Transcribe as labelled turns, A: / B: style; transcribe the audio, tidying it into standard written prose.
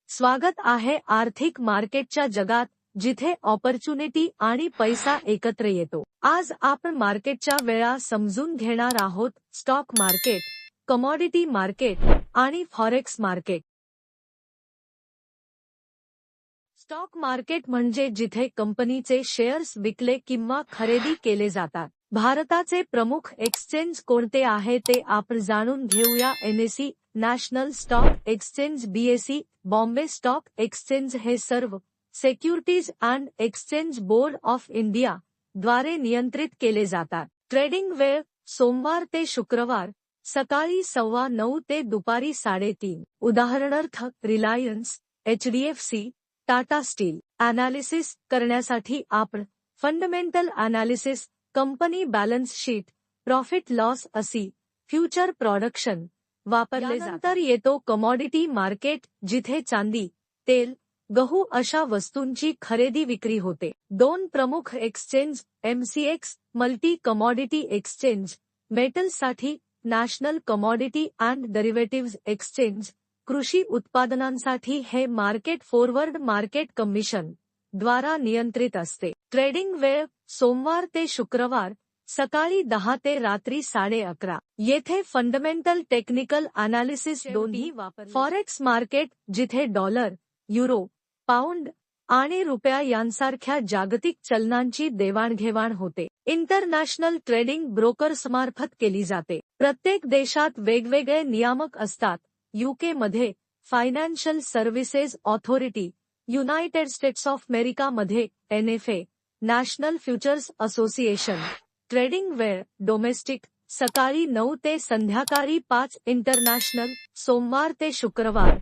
A: स्वागत आहे आर्थिक मार्केटच्या जगात, जिथे ऑपॉर्च्युनिटी आणि पैसा एकत्र येतो। आज आपण मार्केटच्या वेळा समजून घेणार आहोत, स्टॉक मार्केट, कमॉडिटी मार्केट आणि फॉरेक्स मार्केट। स्टॉक मार्केट म्हणजे जिथे कंपनीचे शेअर्स विकले किंवा खरेदी केले जातात। भारताचे प्रमुख एक्सचेंज कोणते आहे ते आपण जाणून घेऊया। NSE national stock exchange, BSE Bombay stock exchange हे सर्व securities and exchange board of India द्वारे नियंत्रित केले जातात। ट्रेडिंग वेळ सोमवार ते शुक्रवार सकाळी 9:15 ते दुपारी 3:30। उदाहरणार्थ Reliance, HDFC, Tata steel. Analysis करण्यासाठी आपण fundamental analysis, company balance sheet, profit loss असी, फ्युचर प्रोडक्शन वापरले जातात। नंतर येतो कमॉडिटी मार्केट, जिथे चांदी, तेल, गहू अशा वस्तूंची खरेदी विक्री होते। दोन प्रमुख exchange, MCX multi commodity exchange, मेटल्ससाठी national commodity and derivatives exchange, कृषी उत्पादनांसाठी हे मार्केट फॉरवर्ड मार्केट कमिशन द्वारा नियंत्रित असते। ट्रेडिंग वेळ सोमवार ते शुक्रवार सकाळी 10 ते रात्री 11:30। येथे फंडामेंटल टेक्निकल ॲनालिसिस दोन्ही वापरले। फॉरेक्स मार्केट, जिथे डॉलर, युरो, पाऊंड आणि रुपया यांसारख्या जागतिक चलनांची देवाणघेवाण होते। इंटरनॅशनल ट्रेडिंग ब्रोकर्समार्फत केली जाते। प्रत्येक देशात वेगवेगळे नियामक असतात। UK मध्ये financial services authority, United states of America मध्ये NFA national futures association. Trading वेळ डोमेस्टिक सकाळी 9 ते संध्याकाळी 5, इंटरनॅशनल सोमवार ते शुक्रवार